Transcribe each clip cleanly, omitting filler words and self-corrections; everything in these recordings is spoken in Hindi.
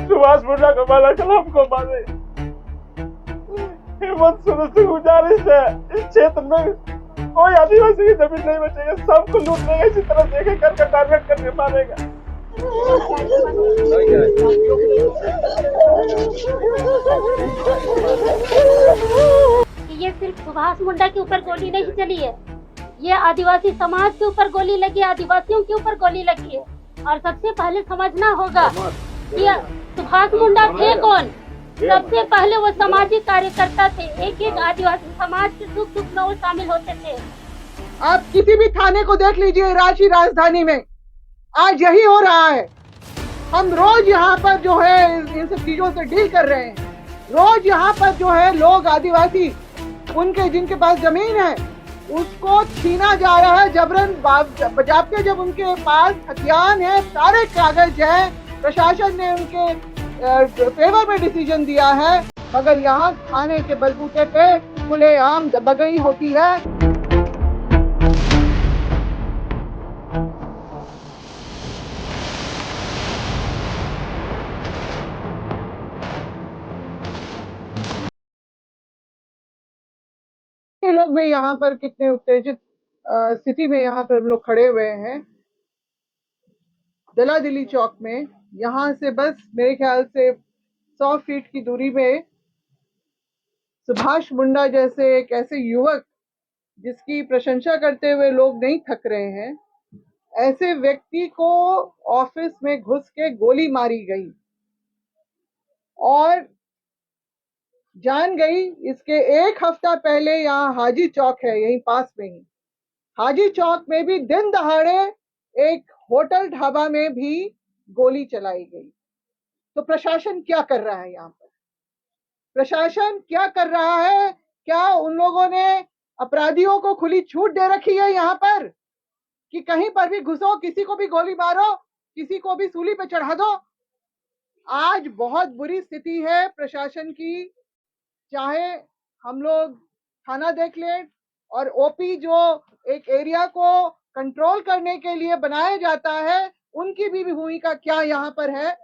सुभाष मुंडा को मारा, कल हमको मारे। हेमंत सोरेन से गुजारिश है, इस क्षेत्र में कोई आदिवासी की जमीन नहीं बचेगा, सबको लूट लेगा, इसी तरह से एक करके टारगेट करके मारेगा। ये सिर्फ सुभाष मुंडा के ऊपर गोली नहीं चली है, ये आदिवासी समाज के ऊपर गोली लगी है, आदिवासियों के ऊपर गोली लगी है। और सबसे पहले समझना होगा कि सुभाष मुंडा थे कौन। सबसे पहले वो सामाजिक कार्यकर्ता थे, एक एक आदिवासी समाज के सुख दुख में वो शामिल होते थे। आप किसी भी थाने को देख लीजिए राष्ट्रीय राजधानी में, आज यही हो रहा है। हम रोज यहाँ पर जो है इन सब चीजों से डील कर रहे हैं। रोज यहाँ पर जो है लोग आदिवासी, उनके जिनके पास जमीन है उसको छीना जा रहा है जबरन, बजाबके जब उनके पास हथियार है, सारे कागज है, प्रशासन ने उनके फेवर में डिसीजन दिया है, मगर यहाँ थाने के बलबूते पे खुलेआम दबंगई होती है। ये लोग भी यहाँ पर कितने उत्तेजित स्थिति में यहाँ पर लोग खड़े हुए हैं दलादिली चौक में। यहाँ से बस मेरे ख्याल से 100 फीट की दूरी में सुभाष मुंडा जैसे एक ऐसे युवक जिसकी प्रशंसा करते हुए लोग नहीं थक रहे हैं, ऐसे व्यक्ति को ऑफिस में घुस के गोली मारी गई और जान गई। इसके एक हफ्ता पहले यहाँ हाजी चौक है, यहीं पास में ही हाजी चौक में भी दिन दहाड़े एक होटल ढाबा में भी गोली चलाई गई। तो प्रशासन क्या कर रहा है यहाँ पर? प्रशासन क्या कर रहा है? क्या उन लोगों ने अपराधियों को खुली छूट दे रखी है यहाँ पर कि कहीं पर भी घुसो, किसी को भी गोली मारो, किसी को भी सूली पे चढ़ा दो? आज बहुत बुरी स्थिति है प्रशासन की। चाहे हम लोग थाना देख लें और ओपी जो एक एरिया को कंट्रोल करने के लिए बनाया जाता है, उनकी भी भूमिका क्या यहाँ पर है?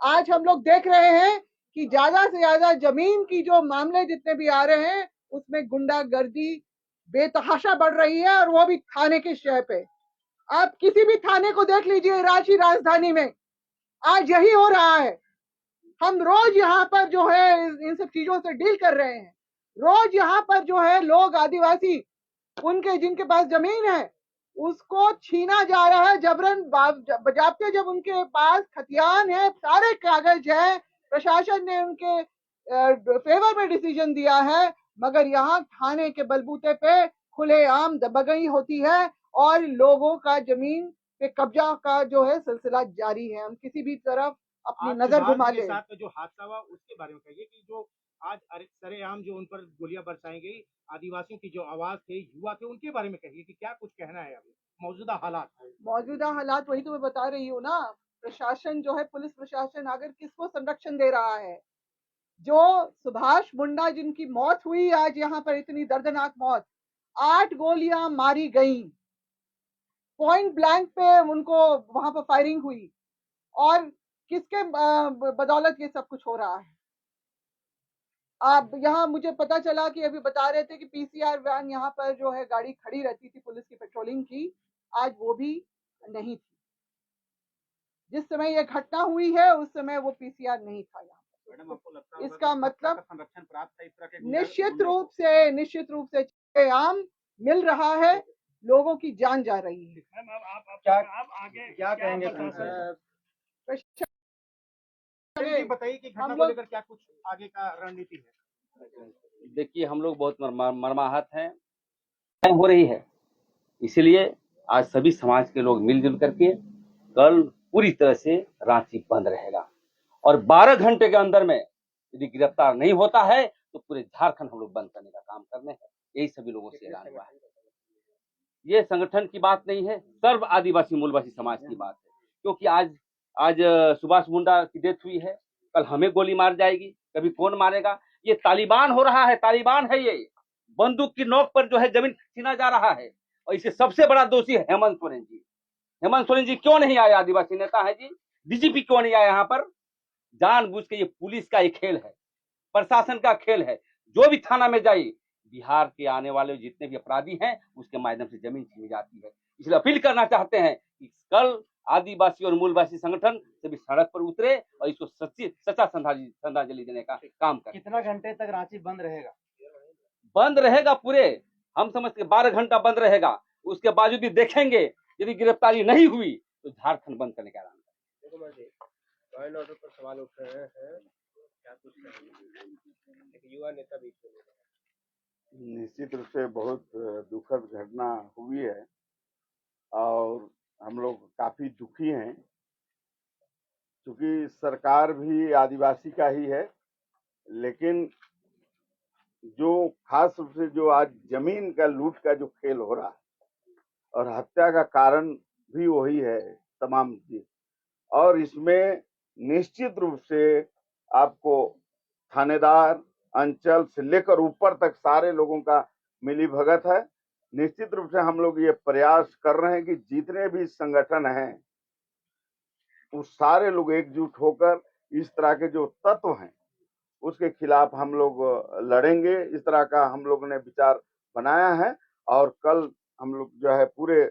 आज हम लोग देख रहे हैं कि ज्यादा से ज्यादा जमीन की जो मामले जितने भी आ रहे हैं उसमें गुंडागर्दी बेतहाशा बढ़ रही है, और वो भी थाने के शय पे। आप किसी भी थाने को देख लीजिए राष्ट्रीय राजधानी में, आज यही हो रहा है। हम रोज यहाँ पर जो है इन सब चीजों से डील कर रहे हैं। रोज यहाँ पर जो है लोग आदिवासी, उनके जिनके पास जमीन है उसको छीना जा रहा है जबरन, बजाबके जब उनके पास हथियार है, सारे कागज है, प्रशासन ने उनके फेवर में डिसीजन दिया है, मगर यहाँ थाने के बलबूते पे खुलेआम दबंगई होती है और लोगों का जमीन पे कब्जा का जो है सिलसिला जारी है। हम किसी भी तरफ अपनी नजर घुमा ले। साथ जो हादसा हुआ उसके बारे में कहिए कि जो आज सरेआम जो उन पर गोलियां बरसाई गई, आदिवासियों की जो आवाज थे, युवा थे, उनके बारे में कहिए कि क्या कुछ कहना है अभी मौजूदा हालात। वही तो मैं बता रही हूँ ना। प्रशासन जो है, पुलिस प्रशासन अगर किसको संरक्षण दे रहा है? जो सुभाष मुंडा जिनकी मौत हुई आज यहाँ पर, इतनी दर्दनाक मौत, 8 गोलियां मारी गई, पॉइंट ब्लैंक पे उनको वहां पर फायरिंग हुई, और किसके बदौलत ये सब कुछ हो रहा है? आप यहाँ मुझे पता चला कि अभी बता रहे थे कि पीसीआर वैन यहाँ पर जो है गाड़ी खड़ी रहती थी पुलिस की पेट्रोलिंग की, आज वो भी नहीं थी। जिस समय ये घटना हुई है उस समय वो पीसीआर नहीं था यहाँ पर। इसका मतलब संरक्षण प्राप्त था इस तरह के? निश्चित रूप से आम मिल रहा है, लोगों की जान जा रही है। क्या कहेंगे? बताइए कि घटना को लेकर क्या कुछ आगे का रणनीति है? देखिए, हम लोग बहुत मर्माहत हैं, हो रही है, इसलिए आज सभी समाज के लोग मिलजुल करके कल पूरी तरह से रांची बंद रहेगा, और 12 घंटे के अंदर में यदि गिरफ्तार नहीं होता है तो पूरे झारखंड हम लोग बंद करने का काम करने हैं। यही सभी लोगों से ऐलान हुआ है। ये संगठन की बात नहीं है, सर्व आदिवासी मूलवासी समाज की बात है, क्योंकि आज सुभाष मुंडा की डेथ हुई है, कल हमें गोली मार जाएगी, कभी कौन मारेगा? ये तालिबान हो रहा है, तालिबान है ये। बंदूक की नोक पर जो है जमीन छीना जा रहा है, और इसे सबसे बड़ा दोषी है हेमंत सोरेन जी। हेमंत सोरेन जी क्यों नहीं आए? आदिवासी नेता है जी, डीजीपी क्यों नहीं आया यहाँ पर? जानबूझ के ये पुलिस का एक खेल है, प्रशासन का खेल है। जो भी थाना में जाइए, बिहार के आने वाले जितने भी अपराधी हैं उसके माध्यम से जमीन छीनी जाती है। इसलिए अपील करना चाहते हैं कि कल आदिवासी और मूलवासी संगठन सभी सड़क पर उतरे और इसको सच्चा श्रद्धांजलि देने का काम करें। कितना घंटे तक रांची बंद रहेगा? बंद रहेगा पूरे, हम समझते 12 घंटा बंद रहेगा। उसके बावजूद भी देखेंगे, यदि गिरफ्तारी नहीं हुई तो झारखंड बंद करने का ऐलान करेंगे। लॉ एंड ऑर्डर पर सवाल उठ रहे हैं, क्या कुछ कहेंगे? एक युवा नेता भी निश्चित रूप से बहुत दुखद घटना हुई है और हम लोग काफी दुखी हैं, क्योंकि सरकार भी आदिवासी का ही है, लेकिन जो खास रूप से जो आज जमीन का लूट का जो खेल हो रहा है और हत्या का कारण भी वही है तमाम चीज, और इसमें निश्चित रूप से आपको थानेदार अंचल से लेकर ऊपर तक सारे लोगों का मिली भगत है। निश्चित रूप से हम लोग ये प्रयास कर रहे हैं कि जितने भी संगठन हैं वो सारे लोग एकजुट होकर इस तरह के जो तत्व हैं उसके खिलाफ हम लोग लड़ेंगे। इस तरह का हम लोग ने विचार बनाया है और कल हम लोग जो है पूरे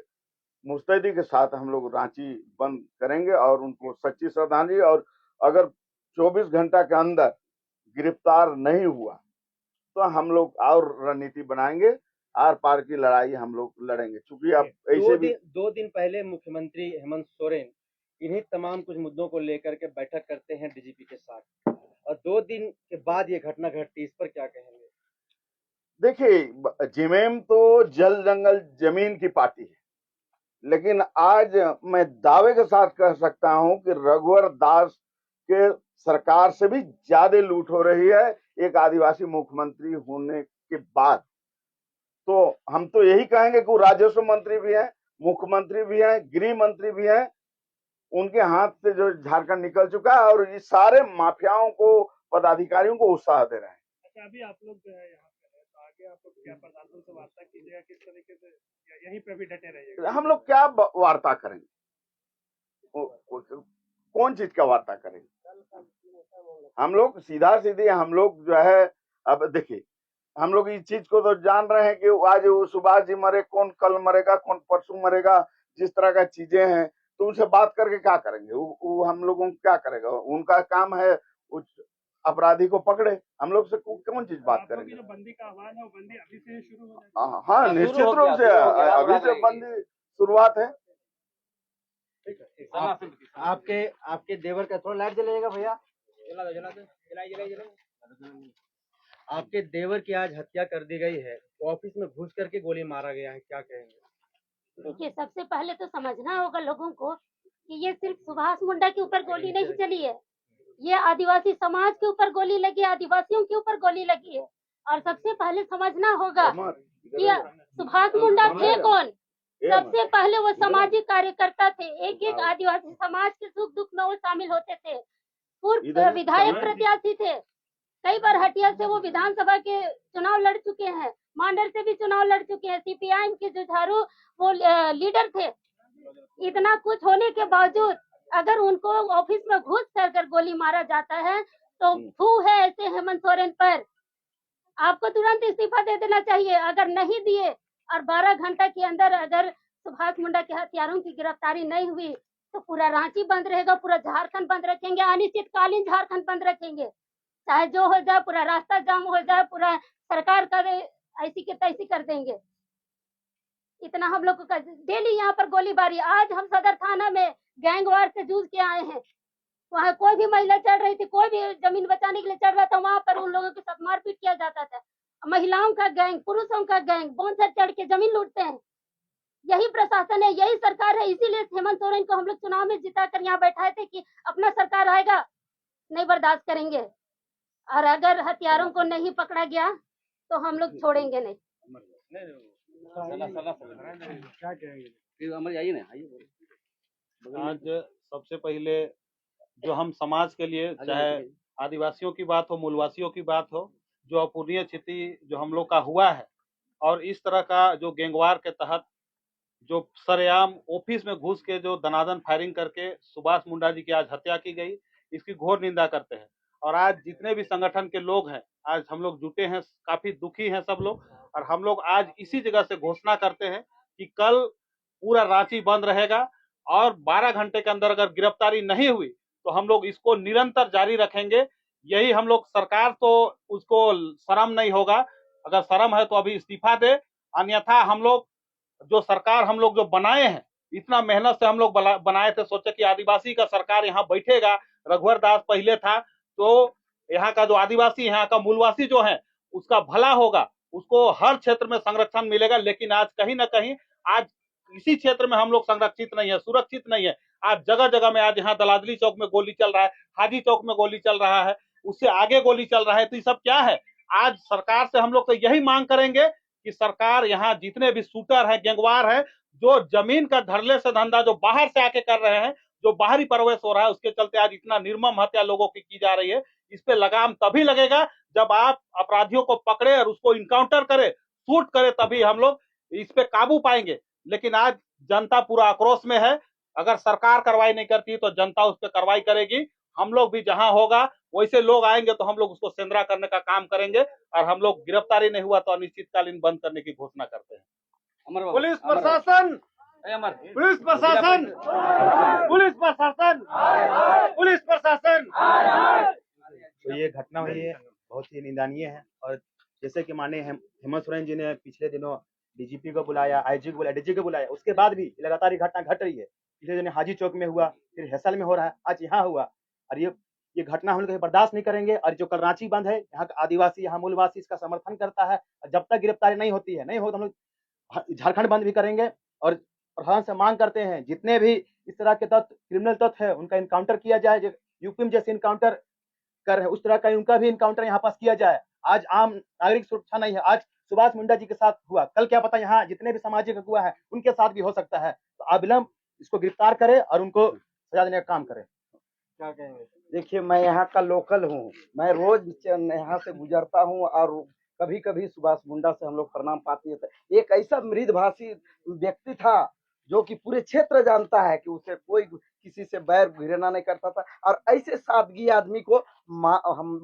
मुस्तैदी के साथ हम लोग रांची बंद करेंगे और उनको सच्ची श्रद्धांजलि, और अगर 24 घंटा के अंदर गिरफ्तार नहीं हुआ तो हम लोग और रणनीति बनाएंगे, आर पार की लड़ाई हम लोग लड़ेंगे। क्योंकि अब ऐसे भी 2 दिन पहले मुख्यमंत्री हेमंत सोरेन इन्हीं तमाम कुछ मुद्दों को लेकर के बैठक करते हैं डीजीपी के साथ, और 2 दिन के बाद ये घटना घटती, इस पर क्या कहेंगे? देखिए, जेएमएम तो जल जंगल जमीन की पार्टी है, लेकिन आज मैं दावे के साथ कह सकता हूं कि रघुवर दास के सरकार से भी ज्यादा लूट हो रही है एक आदिवासी मुख्यमंत्री होने के बाद। तो हम तो यही कहेंगे कि वो राजस्व मंत्री भी हैं, मुख्यमंत्री भी हैं, गृह मंत्री भी हैं, उनके हाथ से जो झारखंड निकल चुका है और इस सारे माफियाओं को, पदाधिकारियों को उत्साह दे रहे हैं। अच्छा, अभी आप लोग जो है यहाँ पे है, तो आगे आप लोग क्या प्रशासन से वार्ता कीजिएगा, किस तरीके से, या यहीं पे भी डटे रहिएगा? हम लोग क्या वार्ता करेंगे, कौन चीज का वार्ता करेंगे? हम लोग सीधा सीधे हम लोग जो है, अब देखिए हम लोग इस चीज को तो जान रहे हैं कि आज वो सुभाष जी मरे, कौन कल मरेगा, कौन परसों मरेगा, जिस तरह का चीजें हैं, तो उनसे बात करके क्या करेंगे? वो हम लोगों को क्या करेगा? उनका काम है उस अपराधी को पकड़े, हम लोग से कौन चीज बात करेंगे? जो बंदी का आह्वान है वो बंदी अभी से शुरू हो जाएगी? हाँ, निश्चित रूप से अभी से बंदी शुरुआत है। आपके देवर का थोड़ा लाइट जलाइएगा भैया, आपके देवर की आज हत्या कर दी गई है, ऑफिस में घुस करके गोली मारा गया है, क्या कहेंगे? देखिए, सबसे पहले तो समझना होगा लोगों को कि ये सिर्फ सुभाष मुंडा के ऊपर गोली नहीं चली है, ये आदिवासी समाज के ऊपर गोली लगी है, आदिवासियों के ऊपर गोली लगी है। और सबसे पहले समझना होगा कि सुभाष मुंडा थे कौन। सबसे पहले वो सामाजिक कार्यकर्ता थे, एक एक आदिवासी समाज के सुख दुख में वो शामिल होते थे। पूर्व विधायक प्रत्याशी थे, कई बार हटिया से वो विधानसभा के चुनाव लड़ चुके हैं, मांडर से भी चुनाव लड़ चुके हैं, सीपीआईएम के जुझारू वो लीडर थे। इतना कुछ होने के बावजूद अगर उनको ऑफिस में घुस कर गोली मारा जाता है तो थू है ऐसे हेमंत सोरेन पर। आपको तुरंत इस्तीफा दे देना चाहिए। अगर नहीं दिए और 12 घंटा के अंदर अगर सुभाष मुंडा के हत्यारों की गिरफ्तारी नहीं हुई तो पूरा रांची बंद रहेगा, पूरा झारखंड बंद रखेंगे, अनिश्चितकालीन झारखंड बंद रखेंगे, चाहे जो हो जाए, पूरा रास्ता जाम हो जाए, पूरा सरकार का ऐसी की तैसी कर देंगे। इतना हम लोग को डेली यहाँ पर गोलीबारी। आज हम सदर थाना में गैंगवार से जूझ के आए हैं, वहाँ कोई भी महिला चढ़ रही थी, कोई भी जमीन बचाने के लिए चढ़ रहा था, वहाँ पर उन लोगों के साथ मारपीट किया जाता था। महिलाओं का गैंग, पुरुषों का गैंग बोनसर चढ़ के जमीन लूटते हैं। यही प्रशासन है, यही सरकार है। इसीलिए हेमंत सोरेन को हम लोग चुनाव में जिता कर यहाँ बैठाए थे कि अपना सरकार आएगा, नहीं बर्दाश्त करेंगे, और अगर हथियारों को नहीं पकड़ा गया तो हम लोग छोड़ेंगे नहीं। क्या कहेंगे? आइए ना, आइए। आज सबसे पहले जो हम समाज के लिए, चाहे आदिवासियों की बात हो, मूलवासियों की बात हो, जो अपूर्णीय क्षति जो हम लोग का हुआ है, और इस तरह का जो गैंगवार के तहत जो सरेआम ऑफिस में घुस के जो दनादन फायरिंग करके सुभाष मुंडा जी की आज हत्या की गई, इसकी घोर निंदा करते हैं। और आज जितने भी संगठन के लोग हैं, आज हम लोग जुटे हैं, काफी दुखी हैं सब लोग, और हम लोग आज इसी जगह से घोषणा करते हैं कि कल पूरा रांची बंद रहेगा और 12 घंटे के अंदर अगर गिरफ्तारी नहीं हुई तो हम लोग इसको निरंतर जारी रखेंगे। यही हम लोग, सरकार तो उसको शर्म नहीं होगा, अगर शर्म है तो अभी इस्तीफा दे, अन्यथा हम लोग जो सरकार हम लोग जो बनाए हैं, इतना मेहनत से हम लोग बनाए थे, सोचे कि आदिवासी का सरकार यहाँ बैठेगा, रघुवर दास पहले था, तो यहाँ का जो आदिवासी, यहाँ का मूलवासी जो है उसका भला होगा, उसको हर क्षेत्र में संरक्षण मिलेगा। लेकिन आज कहीं ना कहीं आज इसी क्षेत्र में हम लोग संरक्षित नहीं है, सुरक्षित नहीं है। आज जगह जगह में, आज यहाँ दलादली चौक में गोली चल रहा है, हाजी चौक में गोली चल रहा है, उससे आगे गोली चल रहा है। तो ये सब क्या है? आज सरकार से हम लोग तो यही मांग करेंगे कि सरकार यहाँ जितने भी शूटर है, गैंगवार है, जो जमीन का धड़ल्ले से धंधा जो बाहर से आके कर रहे हैं, जो बाहरी प्रवेश हो रहा है, उसके चलते आज इतना निर्मम हत्या लोगों की जा रही है, इस पे लगाम तभी लगेगा जब आप अपराधियों को पकड़े और उसको इनकाउंटर करे, शूट करे, तभी हम लोग इस पे काबू पाएंगे। लेकिन आज जनता पूरा आक्रोश में है, अगर सरकार कार्रवाई नहीं करती तो जनता उस पर कार्रवाई करेगी। हम लोग भी जहां होगा वैसे लोग आएंगे तो हम लोग उसको सेंधरा करने का काम करेंगे, और हम लोग गिरफ्तारी नहीं हुआ तो अनिश्चितकालीन बंद करने की घोषणा करते हैं। पुलिस प्रशासन, पुलिस प्रशासन, पुलिस प्रशासन, पुलिस प्रशासन। तो ये घटना हुई है, बहुत ही निंदनीय है। और जैसे कि माननीय हेमंत सोरेन जी ने पिछले दिनों डीजीपी को बुलाया, आईजी को बुलाया, डीजी को बुलाया, उसके बाद भी लगातार ये घटना घट रही है। पिछले दिनों हाजी चौक में हुआ, फिर हैसल में हो रहा है, आज यहाँ हुआ। और ये घटना हम लोग बर्दाश्त नहीं करेंगे। और जो कल रांची बंद है, यहाँ का आदिवासी, यहाँ मूलवासी इसका समर्थन करता है। और जब तक गिरफ्तारी नहीं होती है, नहीं हो तो हम लोग झारखंड बंद भी करेंगे। और प्रशासन से मांग करते हैं जितने भी इस तरह के तत्व, क्रिमिनल तत्व है, उनका इनकाउंटर किया जाए। जो यूपी में जैसे इनकाउंटर कर रहे हैं, उस तरह का उनका भी इनकाउंटर यहाँ पास किया जाए। आज आम नागरिक सुरक्षा नहीं है, आज सुभाष मुंडा जी के साथ हुआ, कल क्या पता यहाँ जितने भी सामाजिक अगुवा है उनके साथ भी हो सकता है। तो अविलंब इसको गिरफ्तार करे और उनको सजा देने का काम करे। क्या कहेंगे? देखिए, मैं यहाँ का लोकल हूँ, मैं रोज यहाँ से गुजरता हूँ और कभी कभी सुभाष मुंडा से हम लोग प्रणाम पाते थे। एक ऐसा मृदभाषी व्यक्ति था जो कि पूरे क्षेत्र जानता है कि उसे कोई किसी से बैर घृणा नहीं करता था, और ऐसे सादगी आदमी को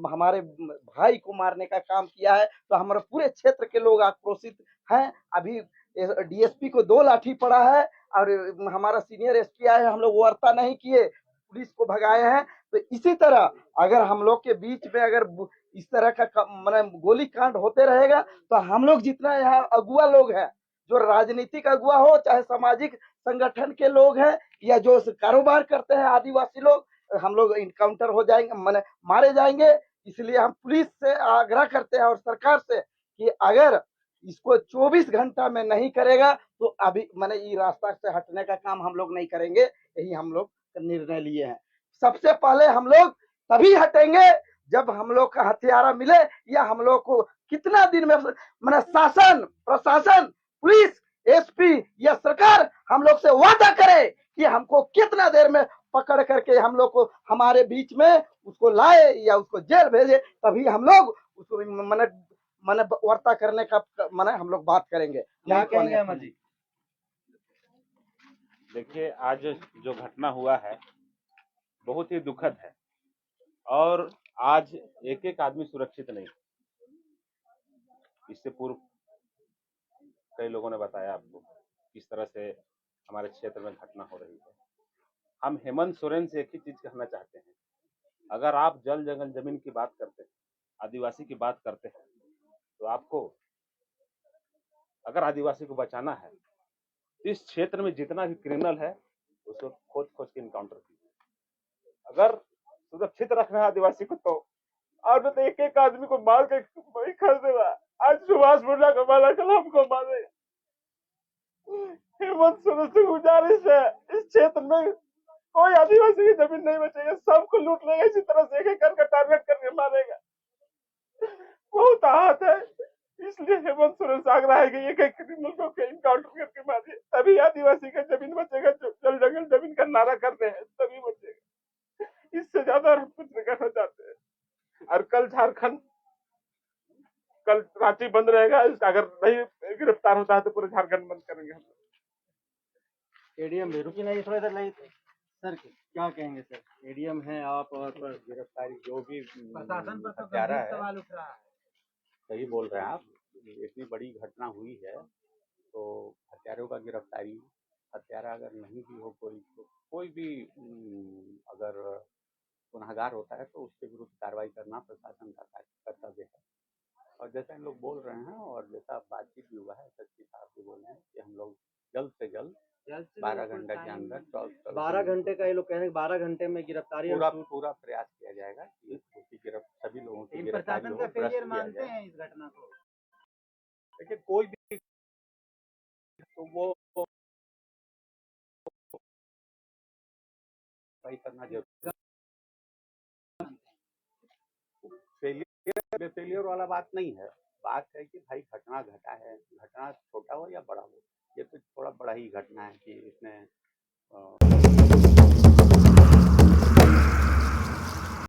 हमारे भाई को मारने का काम किया है। तो हमारे पूरे क्षेत्र के लोग आक्रोशित हैं। अभी डीएसपी को 2 लाठी पड़ा है और हमारा सीनियर एसपी आए, हम लोग वार्ता नहीं किए, पुलिस को भगाए हैं। तो इसी तरह अगर हम लोग के बीच में अगर इस तरह का गोली कांड होते रहेगा तो हम लोग जितना यहाँ अगुआ लोग हैं, जो राजनीतिक अगुआ हो, चाहे सामाजिक संगठन के लोग हैं, या जो कारोबार करते हैं आदिवासी लोग, हम लोग इनकाउंटर हो जाएंगे, मारे जाएंगे। इसलिए हम पुलिस से आग्रह करते हैं और सरकार से कि अगर इसको 24 घंटा में नहीं करेगा तो अभी ये रास्ता से हटने का काम हम लोग नहीं करेंगे। यही हम लोग निर्णय लिए हैं। सबसे पहले हम लोग तभी हटेंगे जब हम लोग का हथियारा मिले, या हम लोग को कितना दिन में शासन, प्रशासन, पुलिस, एसपी या सरकार हम लोग से वादा करे कि हमको कितना देर में पकड़ करके हम लोग को हमारे बीच में उसको लाए या उसको जेल भेजे, तभी हम लोग उसको वार्ता करने का हम लोग बात करेंगे। क्या कहेंगे अमर जी? देखिए, आज जो घटना हुआ है बहुत ही दुखद है, और आज एक एक आदमी सुरक्षित नहीं। इससे पूर्व कई लोगों ने बताया आपको किस तरह से हमारे क्षेत्र में घटना हो रही है। हम हेमंत सोरेन से एक ही चीज कहना चाहते हैं, अगर आप जल जंगल जमीन की बात करते हैं, आदिवासी की बात करते हैं, तो आपको अगर आदिवासी को बचाना है तो इस क्षेत्र में जितना भी क्रिमिनल है उसको खोज खोज के इनकाउंटर कीजिए। अगर सुरक्षित रखना है आदिवासी को तो और तो एक एक आदमी को मार के वही कर देगा। आज सुभाष मुंडा को मारा, कल हमको मारेगा। हेमंत सोरेन से गुजारिश है, इस क्षेत्र में कोई आदिवासी की जमीन नहीं बचेगा, सबको लूट लेगा, इसी तरह से एक एक करके टारगेट करके मारेगा। बहुत आहत है, इसलिए हेमंत सोरेन से आग्रह है कि एक एक क्रिमिनल को इनकाउंटर करके मारिए, तभी आदिवासी का जमीन बचेगा। जो जल जंगल जमीन का नारा करते हैं तभी बचेगा, इससे ज्यादा हम कुछ नहीं करना चाहते हैं। और कल झारखंड, कल रांची बंद रहेगा। अगर नहीं गिरफ्तार होता है तो पूरे झारखंड बंद करेंगे हम लोग। स्टेडियम भी रुकी नहीं, थोड़ा इधर नहीं सर क्या कहेंगे सर, एडीएम है आप और गिरफ्तारी जो भी प्रशासन पर तो हत्यारा गंभीर है, सवाल उठ रहा है। सही बोल रहे हैं आप। इतनी बड़ी घटना हुई है तो हत्यारों का गिरफ्तारी, हत्यारा अगर नहीं भी हो कोई तो कोई भी अगर गुनहगार होता है तो उसके विरुद्ध कार्रवाई करना प्रशासन का कर्तव्य है। और जैसा हम लोग बोल रहे हैं और जैसा बातचीत भी हुआ है, सचिव साहब भी बोल रहे हैं कि हम लोग जल्द से जल्द 12 घंटे के अंदर 12 घंटे का ये लोग कह रहे हैं, 12 घंटे में गिरफ्तारी पूरा प्रयास किया जाएगा कि उसकी सभी लोगों की गिरफ्तारी प्रशासन हो, का फेलियर भ्रष्ट किया मानते जाए। हैं इस घटना को। देखिए कोई भी तो वो भाई करना जरूरी है। फेलियर वाला बात नहीं है, बात है कि भाई घटना घटा है, घटना छोटा हो या बड़ा हो, ये तो थोड़ा बड़ा ही घटना है कि इसने